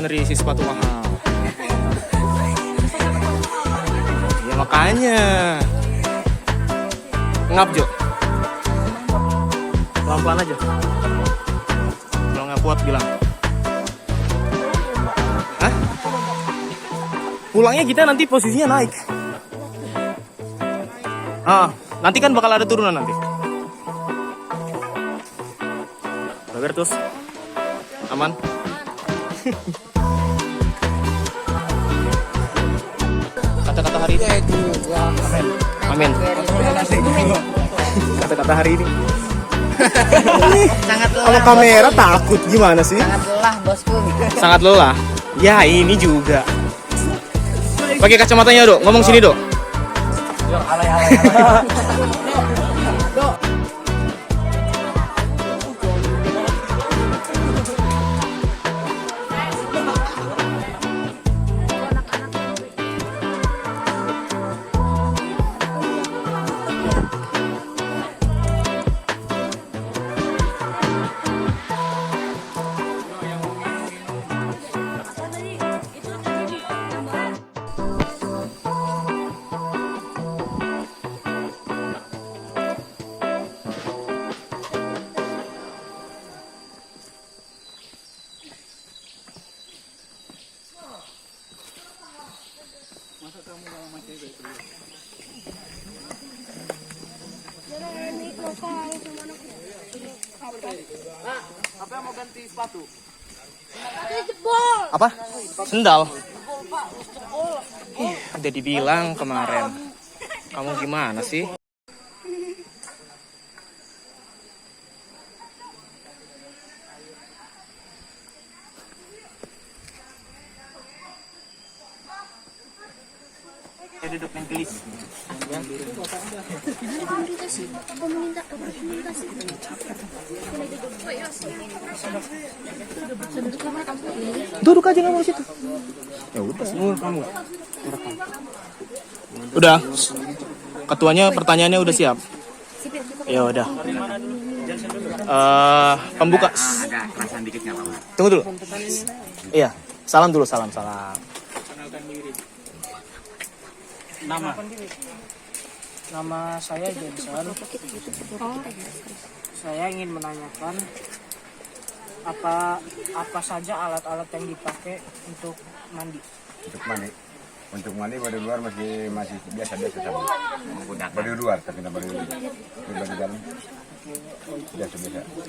bener isi sepatu mahal. Ya makanya. Ngap Jo. Pelan-pelan aja. Kalau nggak kuat bilang. Hah? Pulangnya kita nanti posisinya naik. Nanti kan bakal ada turunan nanti. Terus aman. Kata-kata hari ini. Amin. Kata-kata hari ini. Sangat lelah. Kalau kamera takut gimana sih? Sangat lelah bosku. Sangat lelah. Ya ini juga. Pakai kacamatanya Dok. Ngomong sini Dok. Apa yang mau ganti sepatu? Apa? Sendal. Udah dibilang kemarin. Kamu gimana sih? Duduk yang gelis. Duduk aja kamu di situ. Ya udah, kamu. Udah. Ketuanya pertanyaannya udah siap. Ya udah. Pembuka. Ada kerasan dikit nggak apa-apa. Tunggu dulu. Iya, salam dulu, salam. Nama saya Johnson. Saya ingin menanyakan apa saja alat-alat yang dipakai untuk mandi. Untuk mandi baju luar masih biasa saja. Baju luar tapi baju dalam biasa.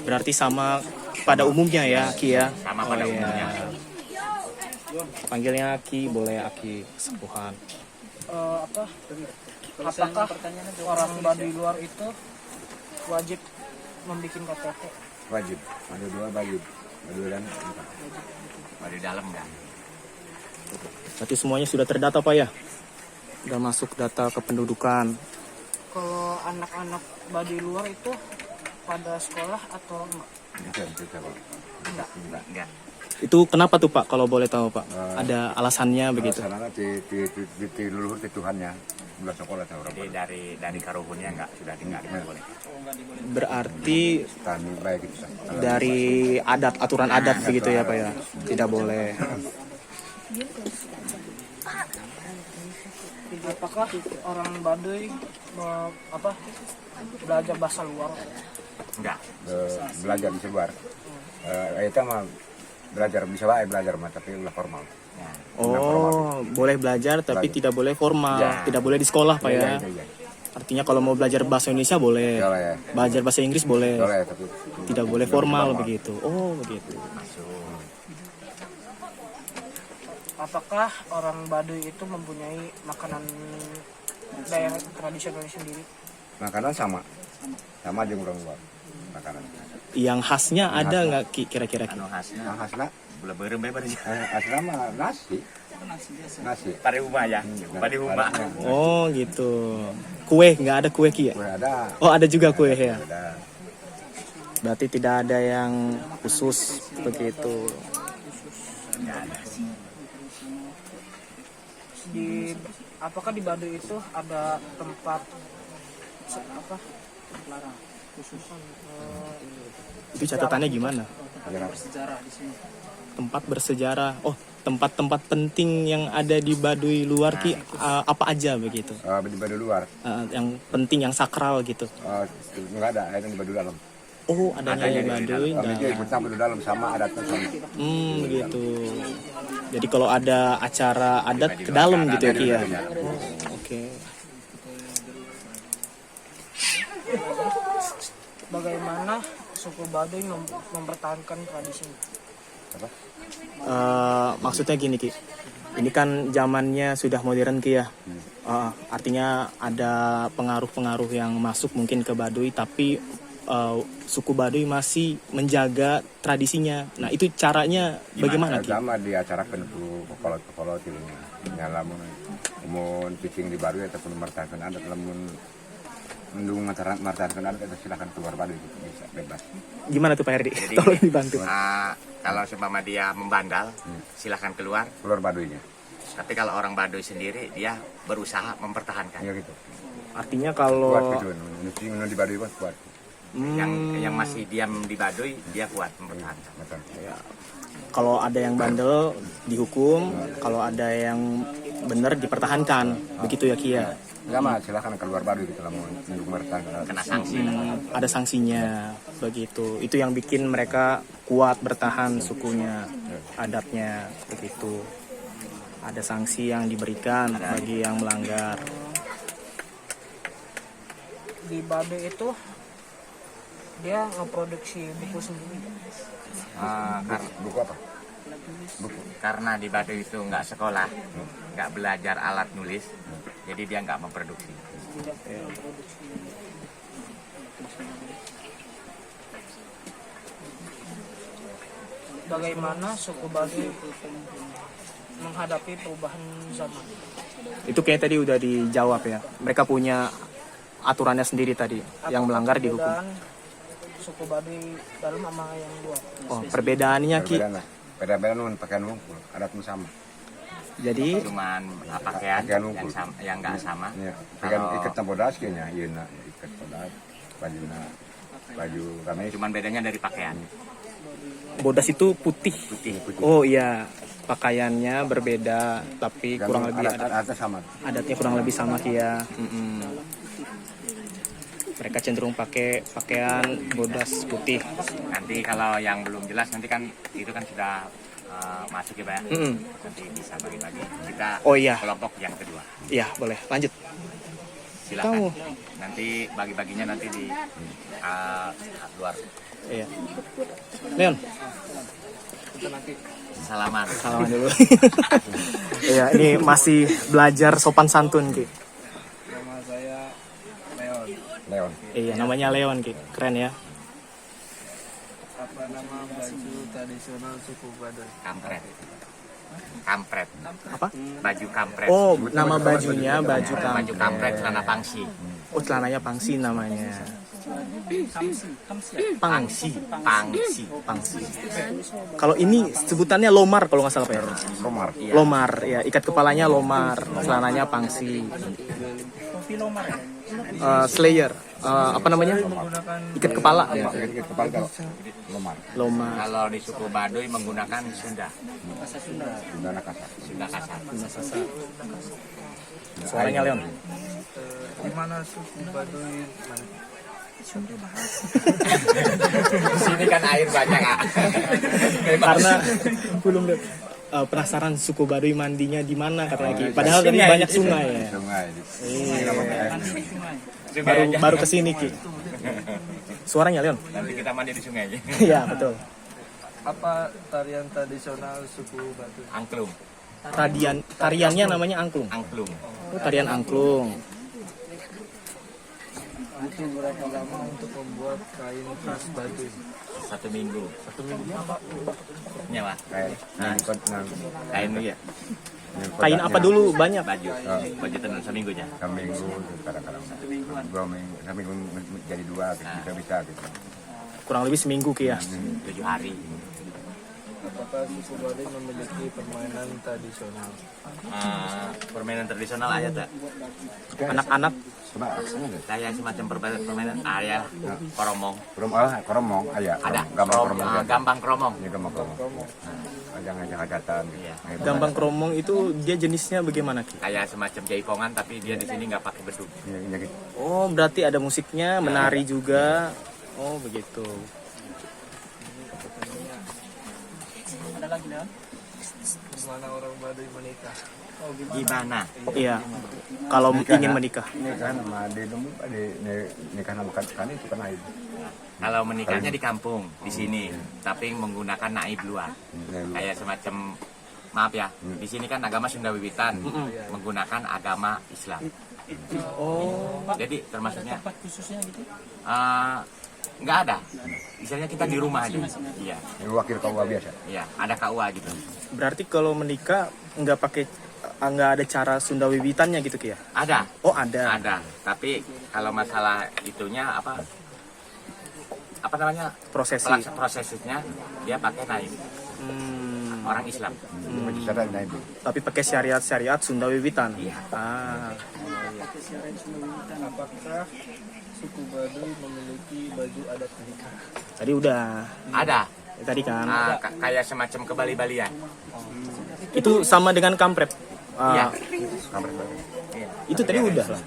Berarti sama pada umumnya ya, Ki ya. Sama pada umumnya. Panggilnya Ki, boleh Aki Sepuhan. Apakah orang Baduy luar itu wajib membuat KTP? Wajib. Baju luar wajib. Baju dalam. Baru dalam kan. Berarti semuanya sudah terdata Pak ya? Sudah masuk data kependudukan. Kalau anak-anak Baduy luar itu pada sekolah atau Bisa Pak. Enggak. Itu kenapa tuh Pak kalau boleh tahu Pak? Ada alasannya begitu? Sana di leluhur di Tuhannya. Bulan sekolah tahu Jadi dari karuhunnya enggak sudah tinggal boleh. Berarti tani baik itu. dari aturan adat begitu ya Pak ya? Tidak boleh. apakah orang Baduy belajar bahasa luar? Enggak. Belajar di luar. Itu mah belajar bisa belajar mah tapi ulah formal. Ya. Oh, boleh belajar tapi tidak boleh formal, Ya. tidak boleh di sekolah Pak ya. Iya. Artinya kalau mau belajar bahasa Indonesia boleh, Ya. belajar bahasa Inggris boleh, Boleh tapi tidak boleh formal begitu. Oh begitu. Apakah orang Baduy itu mempunyai makanan daerah tradisionalnya sendiri? makanan sama aja orang luar makanan. Yang khasnya ada nggak kira-kira? Anu khasnya Hasna bela berem beber aja. Hasna mah nasi. Pada rumah ya. Pada rumah. Oh gitu. Kue nggak ada kue Ki ya? Kue ada. Oh ada juga kue ya. Ada. Berarti tidak ada yang khusus begitu. Apakah di Baduy itu ada tempat Itu catatannya gimana? Sejarah di sini. Tempat bersejarah. Oh, tempat-tempat penting yang ada di Baduy luar Ki, apa aja begitu? Di Baduy luar. Yang penting, yang sakral gitu. Enggak ada, ada di Baduy dalam. Oh, adanya di Baduy Kami juga dalam. ikut campur di dalam sama adatnya sama. Gitu. Jadi kalau ada acara adat ke dalam gitu ya Ki ya. Oke. Bagaimana suku Baduy mempertahankan tradisinya? Apa? Maksudnya gini Ki. Ini kan zamannya sudah modern Ki ya. Artinya ada pengaruh-pengaruh yang masuk mungkin ke Baduy, tapi suku Baduy masih menjaga tradisinya. Nah itu caranya bagaimana Ki? Sama di acara penuh kolot ini. Nyala mun pitching di Baduy ataupun mertahankan adat, lamun mendukung mertahankan adat itu silakan keluar Baduy gitu, bisa bebas. Gimana tuh Pak Herdi? Jadi Tolong dibantu. kalau seumpama dia membandal, silahkan keluar. Keluar Baduynya. Tapi kalau orang Baduy sendiri, dia berusaha mempertahankan. Ya gitu. Artinya Kuat kalau gitu. Nusi di Baduy kan kuat. Yang masih diam di Baduy, dia kuat mempertahankan. Betul. kalau ada yang bandel dihukum, kalau ada yang benar dipertahankan, begitu ya Ki ya. Sama silakan keluar Baduy gitu lah mau mendukung mertahankan adat. Kena sanksi. Ada sanksinya, begitu. Itu yang bikin mereka kuat bertahan sukunya, adatnya, begitu. Ada sanksi yang diberikan bagi yang melanggar. Di Baduy itu dia ngeproduksi buku sendiri. Buku apa? Karena di Baduy itu nggak sekolah, nggak belajar alat nulis, jadi dia nggak memproduksi. Bagaimana suku Baduy menghadapi perubahan zaman? Itu kayak tadi udah dijawab ya. Mereka punya aturannya sendiri tadi, yang melanggar dihukum. Perbedaan suku Baduy dalam sama yang luar. Oh, perbedaannya Ki. Beda-beda pakaian ngumpul, adatmu sama. Jadi Cuman pakaian Pakaian yang unggul. yang nggak sama. Ya, pakaian Kalau- ikat bodas kayaknya, iya nak ikat bodas, baju kami Cuman bedanya dari pakaian. bodas itu putih. Putih. Oh iya, pakaiannya berbeda, tapi kurang lebih adatnya sama. adatnya kurang lebih sama Ki ya. Mereka cenderung pakai pakaian bodas putih. Nanti kalau yang belum jelas nanti kan itu kan sudah masuk ya Pak ya. Nanti bisa bagi-bagi. Kita Oh iya. kelompok yang kedua. Iya, boleh. Lanjut. Silakan. Kamu. Nanti bagi-baginya nanti di luar. Iya. Leon, Salaman. salaman dulu. Iya, ini masih belajar sopan santun Ki. Nama saya Leon. Leon. Iya, namanya Leon Ki. Keren ya. Apa nama baju tradisional suku Baduy? Kampret. Kampret. Apa? Baju kampret. Oh, nama bajunya baju Baju kampret celana pangsi. Oh, celananya pangsi namanya. Pangsi. Pangsi. Pangsi. Kalau ini sebutannya lomar kalau nggak salah Pak ya. Romar. Iya. Lomar ya, ikat kepalanya lomar, celananya pangsi. Slayer, apa namanya? Ikat kepala, Ikat kepala kalau Romar. lomar. Kalau di suku Baduy menggunakan Sunda. Sunda kasar. Sunda kasar. Suaranya Leon. Di mana suku Baduy? Di sini kan air banyak ah. Karena belum penasaran suku Baduy mandinya di mana katanya Ki. Padahal dari banyak sungai ya. Sungai. Baru kesini Ki. Suaranya Leon. Nanti kita mandi di sungai aja. Iya betul. Apa tarian tradisional suku Baduy? Angklung. Tariannya namanya angklung. Angklung. Oh, tarian angklung. Butuh berapa lama untuk membuat kain khas Baduy? 1 minggu. Nyawa. Kain ya. Kain apa dulu banyak? Baju. Baju tenun seminggunya. Seminggu kadang-kadang 2 minggu, seminggu jadi 2 bisa gitu. Kurang lebih seminggu Ki ya. 7 hari. Apakah suku Baduy memiliki permainan tradisional? Permainan tradisional aja tak? Anak-anak Coba aksanya deh. Kayak semacam permainan area koromong. Koromong, ayah. Ada Gambar koromong. gambang kromong. Ini gambar koromong. Ajang-ajang hajatan. Iya. gambang kromong itu dia jenisnya bagaimana Ki? Kayak semacam jaipongan tapi dia di sini nggak pakai beduk. Ini gitu. Oh berarti ada musiknya, menari juga. Oh begitu. Ada lagi Leon? Gimana orang Baduy menikah? Oh Gimana? Iya. Kalau ingin menikah. Ini kan sama di lumbu nikah sama kan itu kan aib. Kalau menikahnya di kampung, di sini, tapi menggunakan naib luar. Kayak semacam, maaf ya, di sini kan agama Sunda Wiwitan, menggunakan agama Islam. Oh. Jadi termasuknya tempat khususnya gitu? nggak ada. Misalnya kita di rumah aja. Iya, Ini wakil KUA biasa. iya, ada KUA gitu. Berarti kalau menikah nggak ada cara Sunda Wiwitannya gitu Ki ya? Ada, Oh ada. ada. Tapi kalau masalah itunya apa namanya? Prosesi. Prosesnya dia pakai naib orang Islam. Masih sadar nah itu. Tapi pakai syariat Sunda Wiwitan. Iya. Ah. Apakah suku Baduy memiliki baju adat nikah? Tadi udah. Ada. Tadi kan. Kayak semacam ke Bali-Balian. Itu sama dengan kampret. Iya. Kamar baru. Iya. Itu tadi udah lah.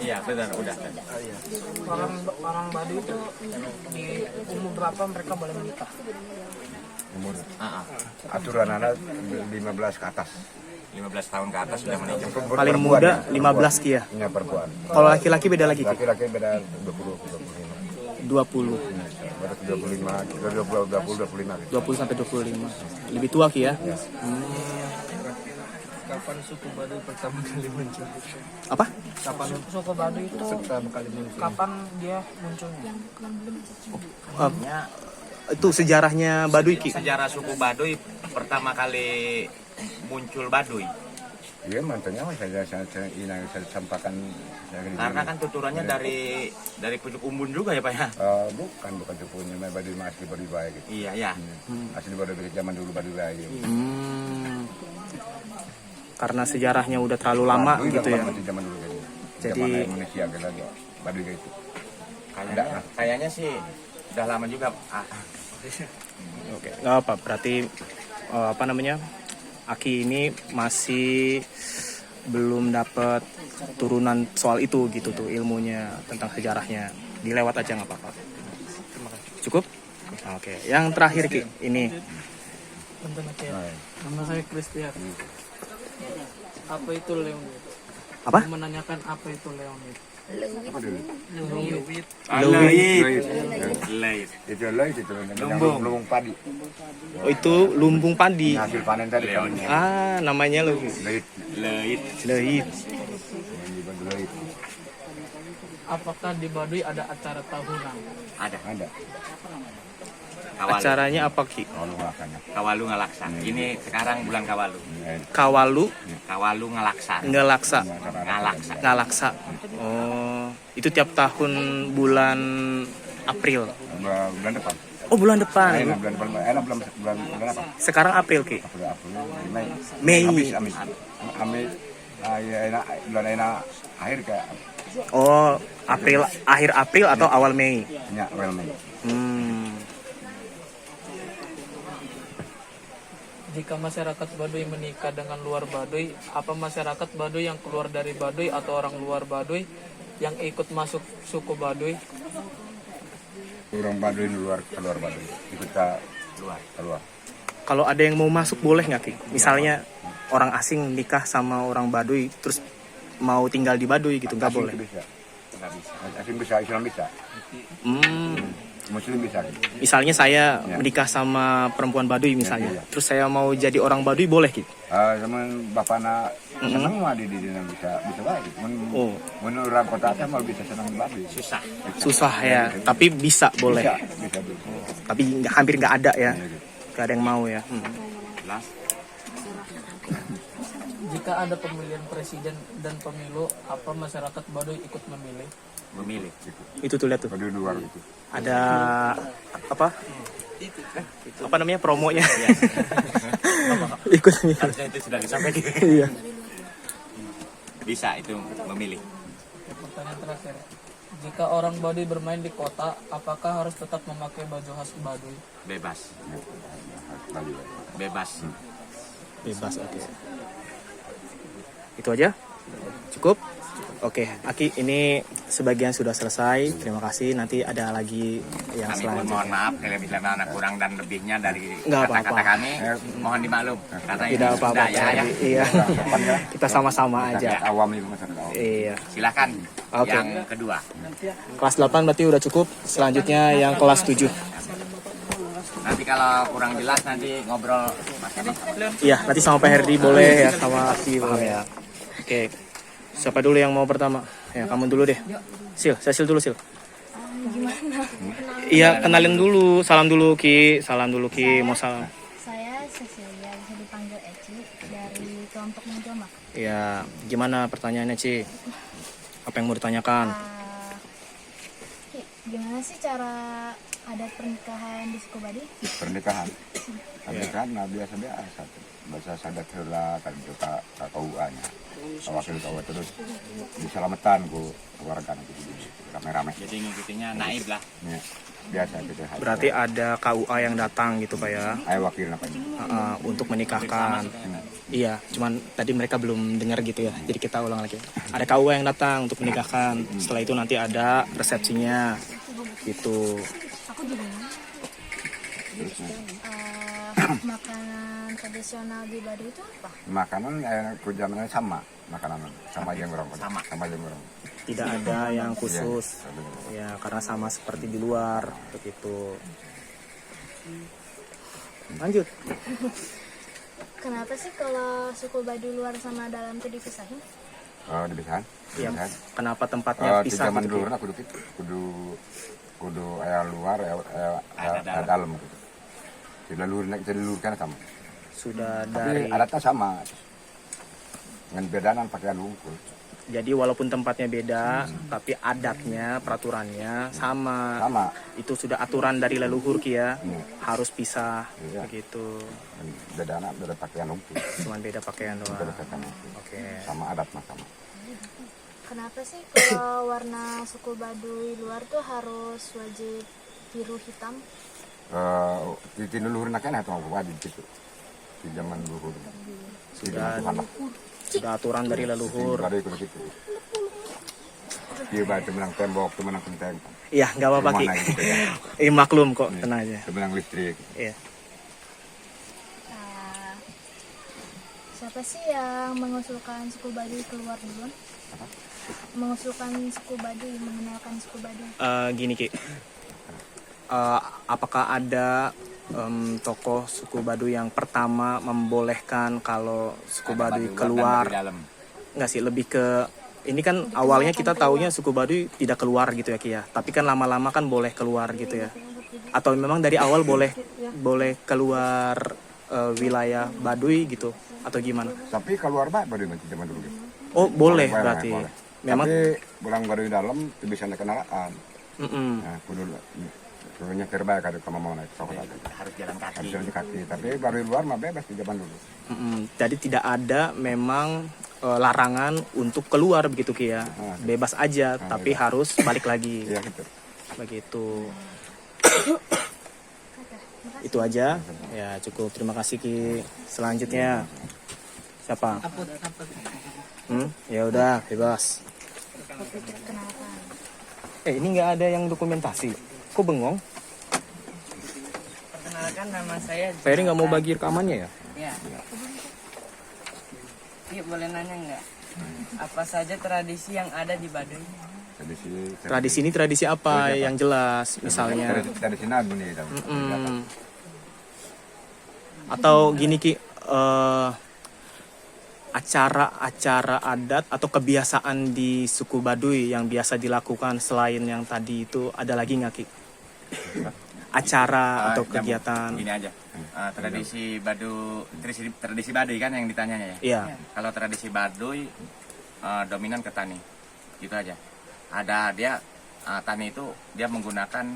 Iya, benar, udah. Orang Baduy itu di umur berapa mereka boleh menikah? Umur Ah, aturan anak 15 ke atas. 15 tahun ke atas sudah menikah. Paling muda 15 Ki ya. Ini perempuan. Kalau laki-laki beda lagi Ki. Laki-laki beda 20 25. 20. Baru 25, 25 gitu. 20 sampai 25. Lebih tua Ki ya. Kapan suku Baduy pertama kali muncul? Apa? Kapan suku Baduy itu Pertama kali muncul. kapan dia munculnya? Itu sejarahnya Baduy Ki. Sejarah suku Baduy pertama kali muncul Baduy. Iya mantannya mas saya sampaikan Karena kan tuturannya dari pucuk umbun juga ya Pak ya. bukan sepupunya Baduy asli Baduy Baik gitu. Iya, ya. Asli Baduy Baik zaman dulu Baduy Baik gitu. Karena sejarahnya udah terlalu lama Baduy gitu ya. masih zaman dulu gitu. Jadi- Zaman Indonesia gitu Baduy gitu. Kayaknya sih udah lama juga. Oke, nggak apa. Berarti apa namanya? Aki ini masih belum dapat turunan soal itu gitu tuh ilmunya tentang sejarahnya. Dilewat aja nggak apa-apa. Cukup? Oke. Yang terakhir Ki, ini Bentar nanti ya. Nama saya Christian. Apa itu Leonid? apa? Menanyakan apa itu Leonid? Apa dulu? Leonid. Leit. Itu loh itu lumbung padi. Oh, itu lumbung padi. Hasil panen tadi. Leonid. Ah, namanya lu. Leit. Leit. Leit. Leit. Apakah di Baduy ada acara tahunan? Ada. Ada. Acaranya apa Ki? Kalau makannya. Kawalu ngalaksan. Ini sekarang bulan Kawalu. Kawalu Kawalu ngalaksan. ngelaksa. Ngalaksan. Ngalaksa. Oh, itu tiap tahun bulan April. Bulan depan. Oh, bulan depan. Bulan apa? Sekarang April Ki. April, Mei. Mei. Amis. Bulan akhir kayak Oh, April, akhir April atau awal Mei? ya, Mei. Jika masyarakat Baduy menikah dengan luar Baduy, apa masyarakat Baduy yang keluar dari Baduy atau orang luar Baduy yang ikut masuk suku Baduy? Orang Baduy keluar Baduy. Ikut keluar. Kalau ada yang mau masuk boleh nggak Ki? Misalnya orang asing nikah sama orang Baduy terus mau tinggal di Baduy gitu, nggak boleh? Bisa. Asing bisa, Islam bisa. Muslim bisa. Misalnya saya menikah sama perempuan Baduy misalnya, terus saya mau jadi orang Baduy boleh Ki? Teman bapak nak senang mah di bisa baik. Menurut orang kota saya mau bisa senang di Baduy. Susah ya, tapi bisa boleh. Bisa. Tapi hampir nggak ada ya, nggak ada yang mau ya. Jelas. Jika ada pemilihan presiden dan pemilu, apa masyarakat Baduy ikut memilih? Memilih. Itu tuh lihat tuh. Baduy luar itu. Ada apa? Apa namanya promonya? Ikut nih. Harusnya itu sudah disampaikan. Iya. Bisa itu memilih. Pertanyaan terakhir. Jika orang Baduy bermain di kota, apakah harus tetap memakai baju khas Baduy? Bebas. Baduy. Bebas. Bebas, oke. Itu aja? Cukup? Oke, Aki, ini sebagian sudah selesai. Terima kasih. Nanti ada lagi yang Kami pun mohon selanjutnya. maaf kalau misalnya kurang dan lebihnya dari Nggak kata-kata apa-apa. kami. Mohon dimaklum. Karena Tidak ini apa-apa. sudah ya. Iya. Kita sama-sama aja. Masyarakat awam itu masyarakat awam. Iya. Silakan Oke. yang kedua. Kelas 8 berarti udah cukup. Selanjutnya yang kelas 7. Nanti kalau kurang jelas nanti ngobrol masalah. Iya, nanti sama Pak Herdi boleh ya, sama Aki boleh ya. Oke. Siapa dulu yang mau pertama? Ya, kamu dulu deh. Sil, saya Sil dulu, Sil. Gimana? Iya, kenalin dulu. Salam dulu, Ki. Salam dulu, Ki. Mau salam. Saya Cecilia, bisa dipanggil Eci dari kelompok Menjomak. Ya, gimana pertanyaannya, Ci? Apa yang mau ditanyakan? Gimana sih cara adat pernikahan di suku Baduy? Pernikahan. Pernikahan nah biasa-biasa. Bahasa sadat heula kan juga KUA-nya. Wakil KUA terus diselamatkan ku keluarga gitu. Rame-rame. Jadi ngikutinya naib lah. Ya, biasa gitu. Berarti ada KUA yang datang gitu, Pak ya. Ayo wakil apa ini? Untuk menikahkan. Iya, cuman tadi mereka belum dengar gitu ya. Jadi kita ulang lagi. Ada KUA yang datang untuk menikahkan. Setelah itu nanti ada resepsinya. Gitu. Aku juga. Makanan tradisional di Baduy itu apa? Makanan kejamannya sama, makanan sama aja yang orang. Sama aja yang orang. Tidak ada yang khusus. Ya, karena sama seperti di luar begitu. Lanjut. Kenapa sih kalau suku Baduy luar sama dalam itu dipisahin? Oh, dipisahan. Iya. Dipisahan. Kenapa tempatnya Di pisah zaman gitu? dulu aku kudu aya luar, aya dalam gitu. Dilurkan sama. Sudah Tapi dari. adatnya sama. Dengan bedaan pakaian unggul. Jadi walaupun tempatnya beda, tapi adatnya, peraturannya sama. Sama. Itu sudah aturan dari leluhur Ki ya. Hmm. Harus pisah Iya. begitu. Bedaan beda pakaian unggul. Cuman beda pakaian Beda doang. pakaian unggul. Oke. Sama adat mah sama. Kenapa sih kalau warna suku Baduy luar tuh harus wajib biru hitam? Di leluhur naknya atau wajib gitu. Di zaman dulu. Di Sudah- zaman Tuhan lah. Sudah aturan dari leluhur. Baduy kudu gitu. Dia baca menang tembok, itu menang kenteng. Iya, nggak apa-apa Ki. Gimana gitu ya. Maklum kok, tenang aja. Itu menang listrik. Iya. Siapa sih yang mengusulkan suku Baduy keluar duluan? Mengusulkan suku Baduy, mengenalkan suku Baduy. Gini Ki. Apakah ada tokoh suku Baduy yang pertama membolehkan kalau suku Baduy keluar? Nggak sih, lebih ke ini kan awalnya kita taunya suku Baduy tidak keluar gitu ya Ki ya. Tapi kan lama-lama kan boleh keluar gitu ya. Atau memang dari awal boleh keluar wilayah Baduy gitu atau gimana? Tapi keluar Baduy macam zaman dulu. Gitu. Oh, boleh Boleh, berarti. boleh. Memang Tapi pulang Baduy dalam itu bisa naik kendaraan. mm-mm. Nah, kudu nyetir bae kada kamu mau naik kota. Harus jalan kaki. Harus jalan kaki. Tapi Baduy luar mah bebas di zaman dulu. Jadi tidak ada memang larangan untuk keluar begitu Ki ya. Bebas aja, tapi harus balik lagi. Iya gitu. Begitu. Itu aja. Ya, cukup. Terima kasih Ki. Selanjutnya siapa? Ya udah, bebas. Kenapa? Ini nggak ada yang dokumentasi. Kok bengong? Perkenalkan, nama saya Ferry nggak mau bagi rekamannya ya? Ya. Iya, boleh nanya nggak? Apa saja tradisi yang ada di Baduy? Tradisi ini tradisi apa yang jelas? Misalnya. Dari sini aku nih. Atau gini Ki, acara-acara adat atau kebiasaan di suku Baduy yang biasa dilakukan selain yang tadi itu ada lagi nggak Ki? acara atau Jamu. kegiatan. Gini aja. Tradisi Baduy kan yang ditanyanya ya. Iya. Kalau tradisi Baduy dominan ke tani. Gitu aja. Ada dia tani itu dia menggunakan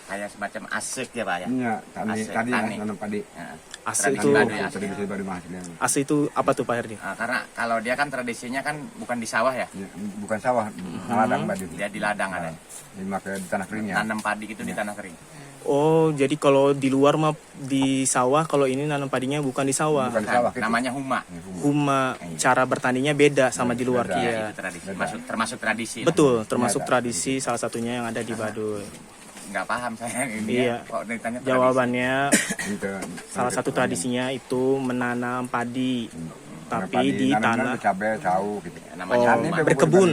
kayak semacam asik ya Pak ya. Iya, Asik, tadi tani. nanam padi. Ya. Asik Tradisi itu- Baduy, asik. Tradisi baru hasilnya. Asli itu apa tuh Pak Herdi? Karena kalau dia kan tradisinya kan bukan di sawah ya. Ya, bukan sawah, ladang padi. Dia di ladang ada. Dimakai di tanah keringnya. Nanam padi gitu di tanah kering. Oh, jadi kalau di luar mah di sawah, kalau ini nanam padinya bukan di sawah. Bukan di sawah. gitu. Namanya huma. Huma, cara bertaninya beda sama di luar Beda. kia. Ya, itu tradisi. Termasuk tradisi. Betul, termasuk Beda. tradisi salah satunya yang ada di Baduy. Nggak paham saya ini. Iya. Ya. Kok ditanya tradisi. Jawabannya Gitu. salah satu tradisinya itu menanam padi, tapi Padi, di nanam tanah cabai, tahu gitu. Namanya oh, huma. berkebun,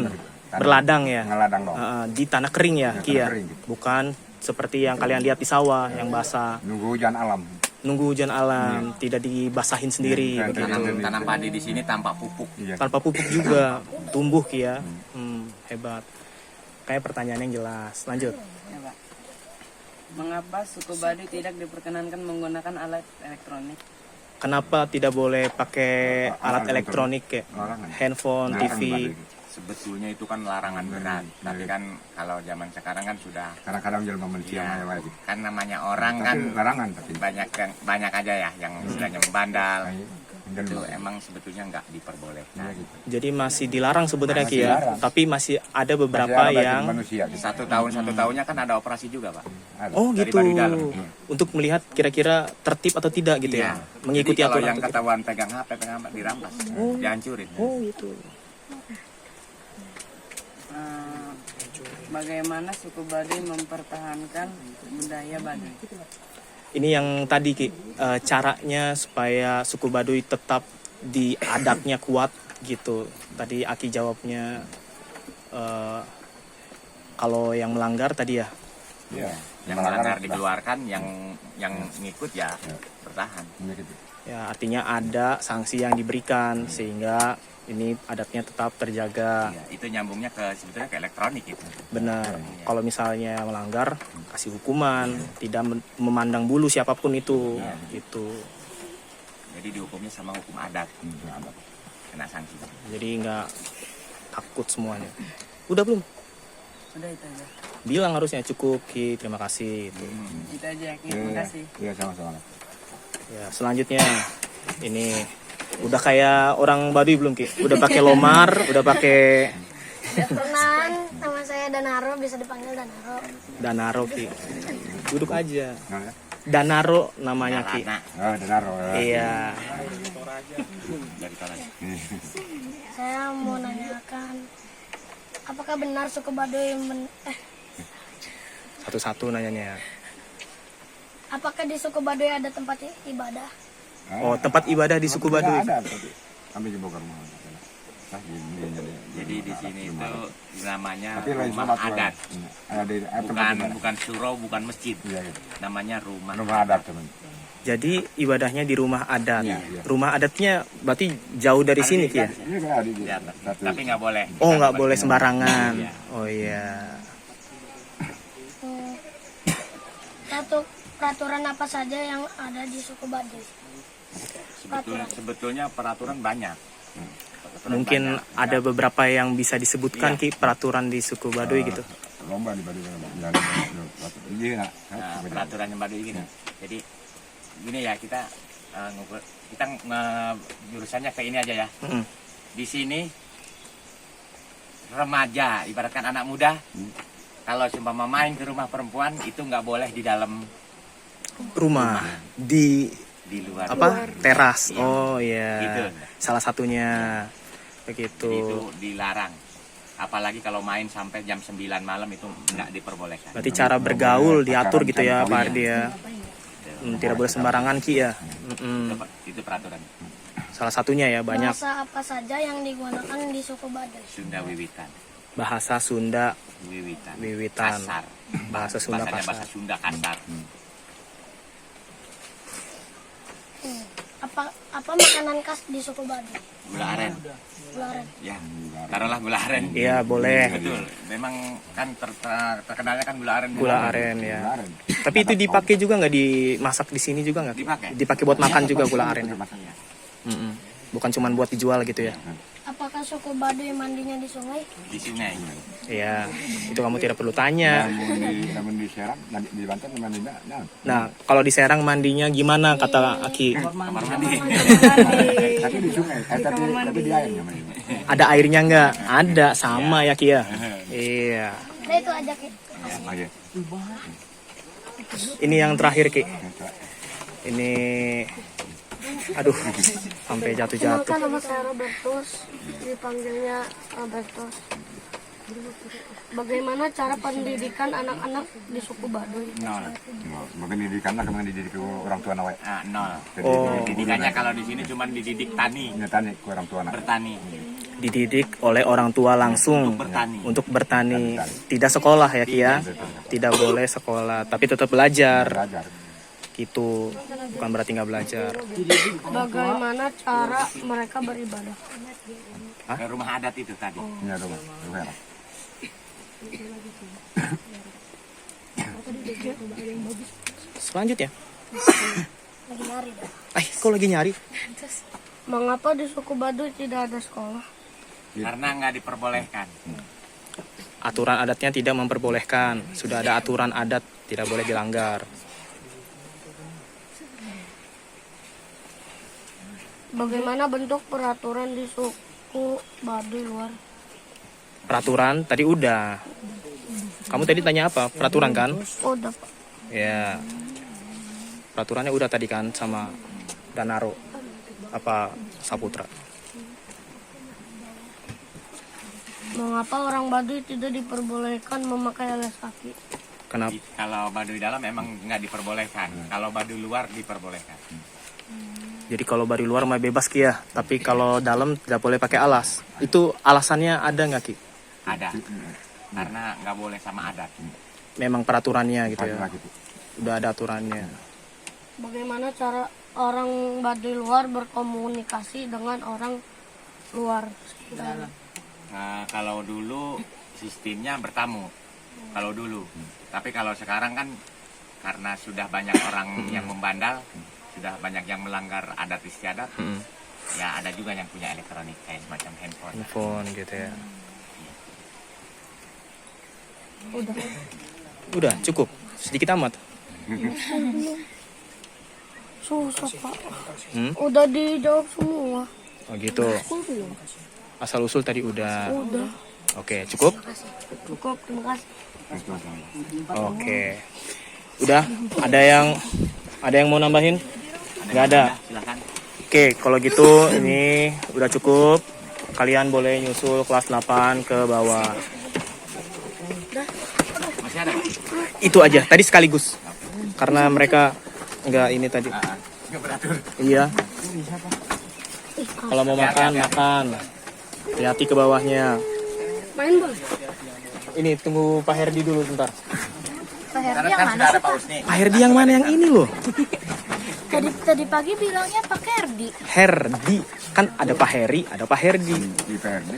berladang ya. Ngeladang dong. Di tanah kering ya, Tanah Kia. kering, gitu. Bukan seperti yang kalian lihat di sawah yang basah. Nunggu hujan alam. Nunggu hujan alam, tidak dibasahin sendiri Iya, begitu. Tanam padi di sini tanpa pupuk. Iya. Tanpa pupuk juga tumbuh Kia. Hebat. Kayak pertanyaan yang jelas. Lanjut. Ya, Pak. Mengapa suku Baduy tidak diperkenankan menggunakan alat elektronik? Kenapa tidak boleh pakai alat elektronik kayak Larangan. handphone, Larangan TV? Baduy. Sebetulnya itu kan larangan berat. Tapi kan kalau zaman sekarang kan sudah Kadang-kadang jelma manusia ya, mewah gitu. kan namanya orang kan Tapi larangan tapi. banyak aja ya yang istilahnya membandal. Dan Itu emang sebetulnya nggak diperbolehkan. gitu. Jadi masih dilarang sebenarnya Masih Kia, dilarang. tapi masih ada beberapa Masih ada yang manusia gitu. Satu tahunnya kan ada operasi juga Pak. Ada. oh Dari gitu. Baduy dalam. Untuk melihat kira-kira tertib atau tidak gitu Iya. ya. Mengikuti Jadi kalau aturan. yang ketahuan pegang HP, dirampas, dihancurin. Oh gitu. Bagaimana suku Baduy mempertahankan budaya Baduy? Ini yang tadi Ki, caranya supaya suku Baduy tetap di adatnya kuat gitu. Tadi Aki jawabnya kalau yang melanggar tadi ya. Iya. Yang melanggar dikeluarkan, yang ngikut ya bertahan. Gitu. Ya artinya ada sanksi yang diberikan sehingga ini adatnya tetap terjaga. Iya, itu nyambungnya sebetulnya ke elektronik itu. Benar. Kalau misalnya melanggar kasih hukuman, tidak memandang bulu siapapun itu gitu. Jadi dihukumnya sama hukum adat, kena sanksi. Jadi nggak takut semuanya. Udah belum? Sudah itu aja. Bilang harusnya cukup Ki, terima kasih. Itu. Itu aja, Ki. Terima kasih. Iya sama-sama. Ya, selanjutnya ini udah kayak orang Baduy belum Ki? Udah pakai lomar, udah pakai Perkenalan, nama saya Danaro, bisa dipanggil Danaro. Danaro Ki. Duduk aja. Nah, Danaro namanya Ki. Karena oh, denaro. Iya. dari kanan. Saya mau nanyakan, apakah benar suku Baduy Satu-satu nanyanya. apakah di suku Baduy ada tempat ibadah? Oh, tempat ibadah di suku Baduy. Ada tapi kami juga rumah. Nah, Jadi di sini itu namanya tapi lain rumah sholat adat, ada bukan surau, bukan masjid. Iya, gitu. Namanya rumah Rumah adat teman. Jadi ibadahnya di rumah adat. Iya, iya. Rumah adatnya berarti jauh dari sini Ki ya? Ini kan ada di Di atas. satu. Tapi nggak boleh. Oh, nggak boleh sembarangan. Iya. Oh iya. Hmm, peraturan apa saja yang ada di suku Baduy? Sebetulnya peraturan banyak. Peraturan Mungkin banyak. ada beberapa yang bisa disebutkan Iya. Ki peraturan di suku Baduy gitu. Lomba di Baduy. Iya, Nah, peraturannya Baduy gini. Jadi gini ya kita jurusannya ke ini aja ya. Mm-mm. Di sini remaja, ibaratkan anak muda, kalau seumpama main ke rumah perempuan itu nggak boleh di dalam, Rumah di di luar. apa? Teras. Iya. Oh iya. Gitu. Salah satunya Jadi itu begitu. dilarang. Apalagi kalau main sampai jam 9 malam itu nggak diperbolehkan. Berarti cara bergaul diatur gitu ya Pacaran Pak Ardi ya. Tidak boleh sembarangan Ki ya. Itu peraturan. Salah satunya ya banyak Bahasa apa saja yang digunakan di suku Baduy? Sunda Wiwitan. bahasa Sunda Wiwitan. Wiwitan. Kasar. Bahasa Sunda Bahasanya kasar. bahasa Sunda kasar. Apa makanan khas di suku Baduy? Gula aren. Gula aren. Ya, taruhlah gula aren. Iya, boleh. Betul. Memang kan terkenalnya kan gula aren. Gula aren ya. Tapi itu dipakai juga nggak dimasak di sini juga nggak? Dipakai. Dipakai buat makan juga gula aren. Iya. Bukan cuma buat dijual gitu ya? Apakah suku Baduy mandinya di sungai? Di sungai. Iya, itu kamu tidak perlu tanya. namun di Serang, di Banten mandinya, Nah, kalau di Serang mandinya gimana kata Aki? Kamar mandi. tapi di sungai, tapi di airnya mandinya. Ada airnya nggak? Ada, sama ya Ki ya? Iya. Nah itu aja Ki. Oke. Ini yang terakhir Ki. Ini, aduh, sampai jatuh-jatuh. Kan nama saya Robertus, dipanggilnya Robertus. Bagaimana cara pendidikan anak-anak di suku Baduy? Nol. Pendidikan lah, kemana dididik ke orang tua nawai. Nol. Oh, Didikannya kalau di sini cuma dididik tani, Nyatanya ke orang tua anak. bertani. dididik oleh orang tua langsung untuk bertani. Tidak sekolah ya Ki ya? Tidak boleh sekolah, tapi tetap belajar. Belajar. Gitu, bukan berarti nggak belajar. Bagaimana cara mereka beribadah? Ke rumah adat itu tadi. Ini rumah. Selanjutnya, Lagi nyari dah. kok lagi nyari? Mengapa di suku Baduy tidak ada sekolah? Karena nggak diperbolehkan. Aturan adatnya tidak memperbolehkan. Sudah ada aturan adat, tidak boleh dilanggar. Bagaimana bentuk peraturan di suku Baduy luar? Peraturan tadi udah. Kamu tadi tanya apa? Peraturan kan? Udah Pak. Ya. Peraturannya udah tadi kan sama Danaro. Apa Saputra. Mengapa orang Baduy tidak diperbolehkan memakai alas kaki? Kenapa? Kalau Baduy dalam memang nggak diperbolehkan. Kalau Baduy luar diperbolehkan. Jadi kalau Baduy luar mah bebas Ki ya, tapi kalau dalam tidak boleh pakai alas. Itu alasannya ada nggak Ki? Ada. Karena nggak boleh sama adat. Memang peraturannya gitu ya. Udah ada aturannya. Bagaimana cara orang Baduy luar berkomunikasi dengan orang luar? Nah, kalau dulu sistemnya bertamu. Kalau dulu. Tapi kalau sekarang kan karena sudah banyak orang yang membandal, sudah banyak yang melanggar adat istiadat. Ya ada juga yang punya elektronik kayak semacam handphone. Handphone gitu ya. Udah. Udah cukup. Sedikit amat. Susah Pak. Hmm? Udah dijawab semua. Oh gitu. Asal usul tadi udah. Udah. Oke, cukup? Cukup, terima kasih. Oke. Udah, ada yang mau nambahin? Nggak ada. Silakan. Oke, kalau gitu ini udah cukup. Kalian boleh nyusul kelas 8 ke bawah. Masih ada, Pak? Itu aja, tadi sekaligus. Karena mereka nggak ini tadi. Nggak beratur. Iya. Kalau mau makan, makan. Hati-hati ke bawahnya. Main boleh? Ini tunggu Pak Herdi dulu bentar. Pak Herdi Karena yang kan mana sudah sih ada Pak Pak? Usni. Pak Herdi yang mana yang ini loh? Tadi pagi bilangnya Pak Herdi. Herdi. Kan ada Pak Heri, ada Pak Herdi. Di PRD.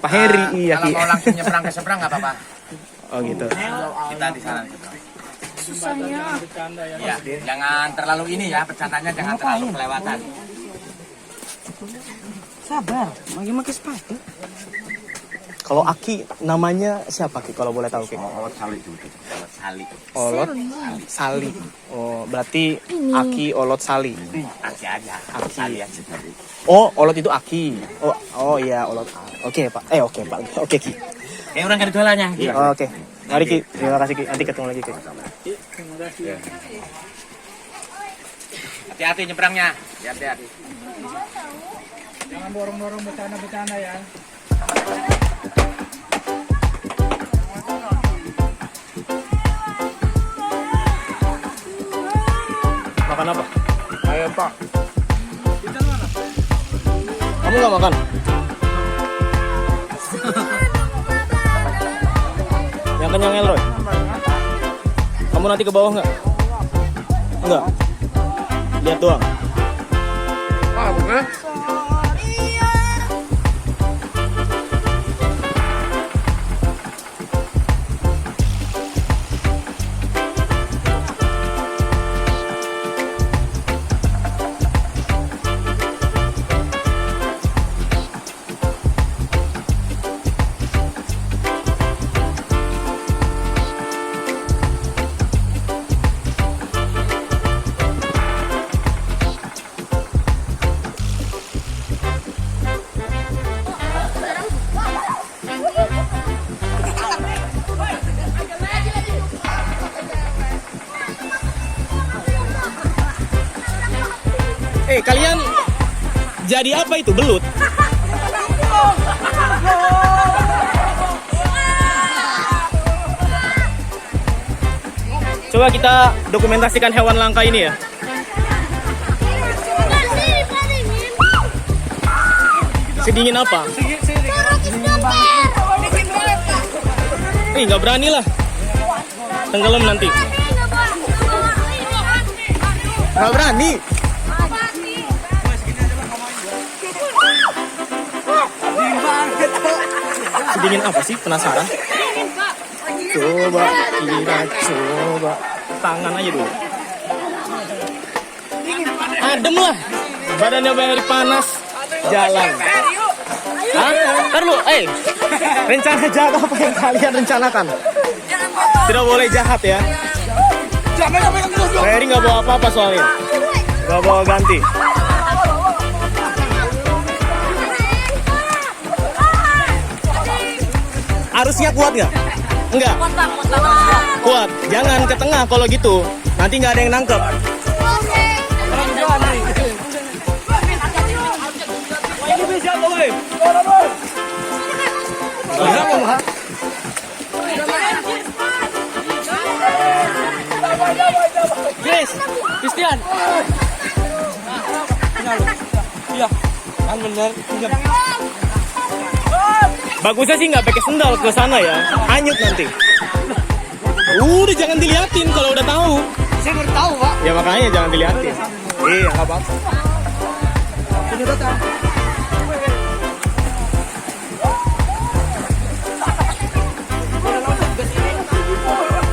Pak Heri, iya Kalau Ki. mau langsung nyebrang ke seberang nggak apa-apa. Oh gitu. Kita di sana. Susahnya. Ya, jangan terlalu ini ya, bercandanya jangan terlalu kelewatan. Sabar, lagi pakai sepatu. Kalau Aki namanya siapa Ki kalau boleh tahu Ki? Olot Sali itu. Sali. Olot Sali. Oh, berarti Aki Olot Sali. Aki aja. Aki. Sali aja. Oh, Olot itu Aki. Oh iya, Olot. Oke, Pak. Oke, Pak. Oke, Ki. Kayak orang kan jualannya. Oh, oke. Mari Ki. Terima kasih Ki. Nanti ketemu lagi Ki. Hati-hati nyebrangnya. Hati-hati. Jangan dorong-dorong bercanda-bercanda ya. Makan apa? Ayo Pak. Kamu nggak makan? Yang kenyang Elroy? Kamu nanti ke bawah nggak? Nggak? Lihat doang? Kalian jadi apa itu? Belut? Coba kita dokumentasikan hewan langka ini ya. Sedingin apa? Nggak berani lah. Tenggelam nanti. Nggak berani. Sedingin apa sih? Penasaran? Coba kita coba tangan aja dulu. Adem lah. Badannya banyak panas. Jalan. Hah? Ntar lu, rencana jahat apa yang kalian rencanakan? Tidak boleh jahat ya. Ferry nggak bawa apa-apa soalnya. Nggak bawa ganti. Arusnya kuat nggak? Enggak. Kuat. Jangan ke tengah kalau gitu. Nanti nggak ada yang nangkep. Chris, Christian. Iya, kan bener. Bagusnya sih nggak pakai sendal ke sana ya. Hanyut nanti. Udah jangan diliatin kalau udah tahu. Saya baru tahu, Pak. Ya makanya jangan diliatin. Iya, nggak apa-apa.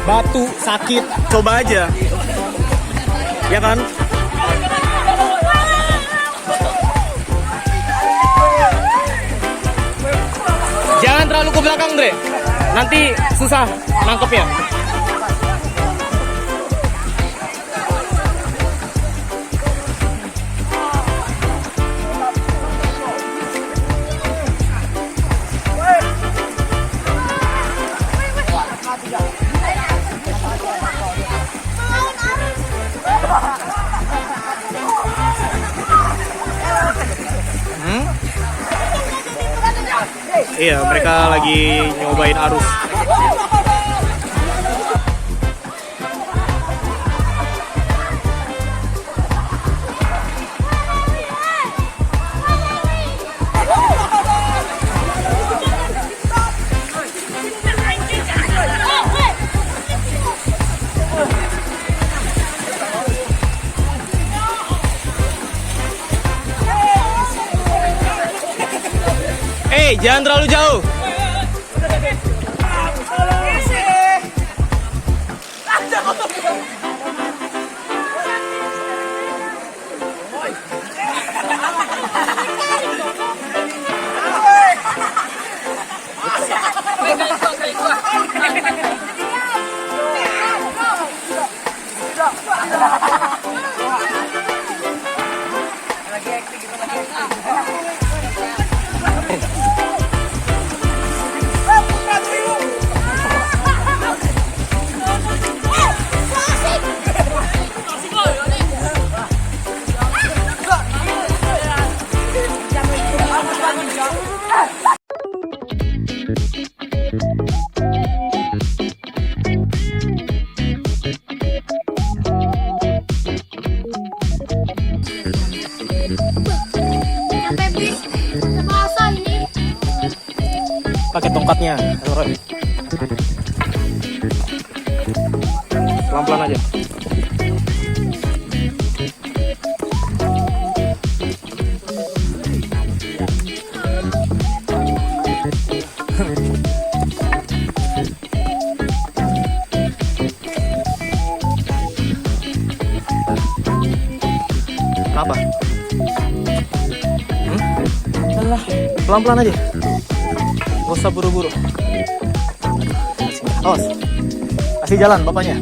Batu sakit, coba aja. Ya kan? Jangan terlalu ke belakang, Dre. Nanti susah nangkepnya. Iya, mereka lagi nyobain arus. Jangan terlalu jauh. Pakai tongkatnya, pelan-pelan aja. Kenapa? Alah, pelan-pelan aja. Gak usah buru-buru. Awas. Kasih jalan bapaknya.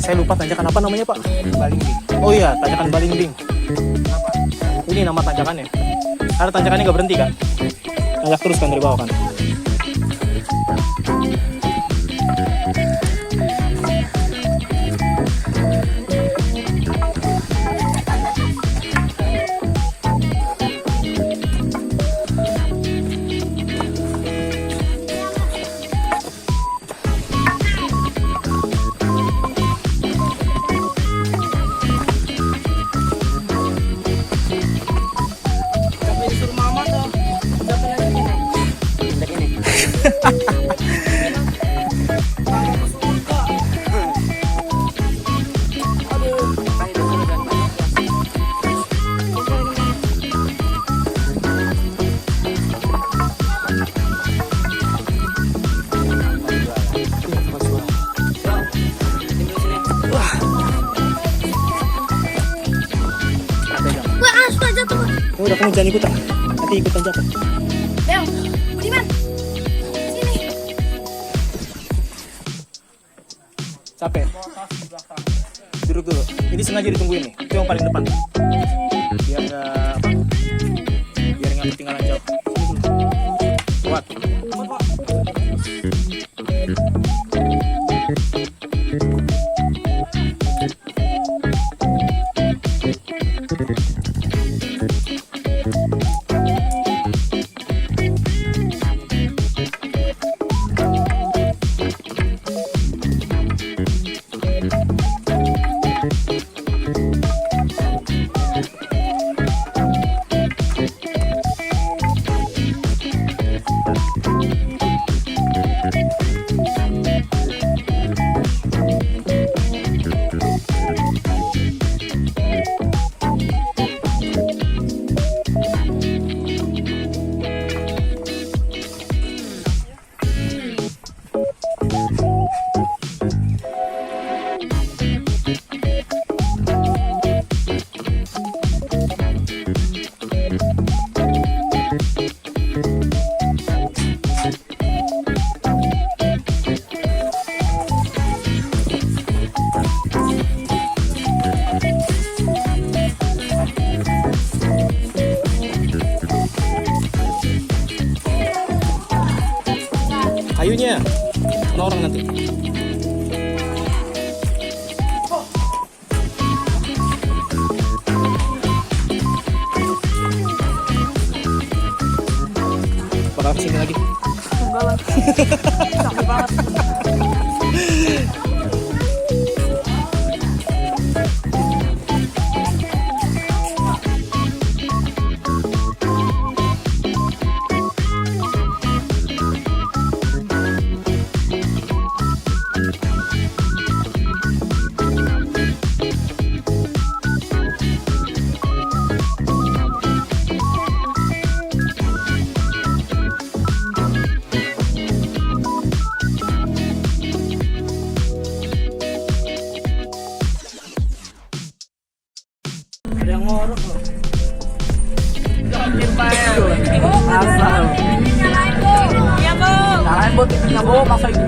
Saya lupa tanjakan apa namanya, Pak? Balingding. Oh iya, tanjakan Balingding. Ini nama tanjakannya. Ada tanjakannya nggak berhenti kan? Nanjak terus kan dari bawah kan? Oh, udah kamu jangan ikutan. Nanti ikutan jatuh. Bel, Budiman, sini. Capek. Duduk dulu. Ini sengaja ditungguin nih. Itu yang paling depan. Biar nggak apa? Biar nggak ketinggalan jauh. Kuat. Kayunya kena orang nanti. Bakal kesini lagi. Enggak lah. Capek banget. Ada yang ngorok loh. Jangan bayar. Asal. Iya, Bu. Nyalain, Bu, TV-nya, Bu. Masa itu.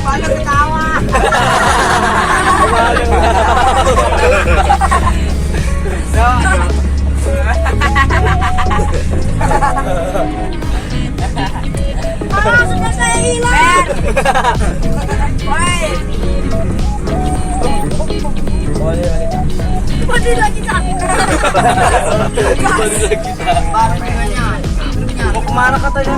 Banyak ketawa. Mau kemana katanya?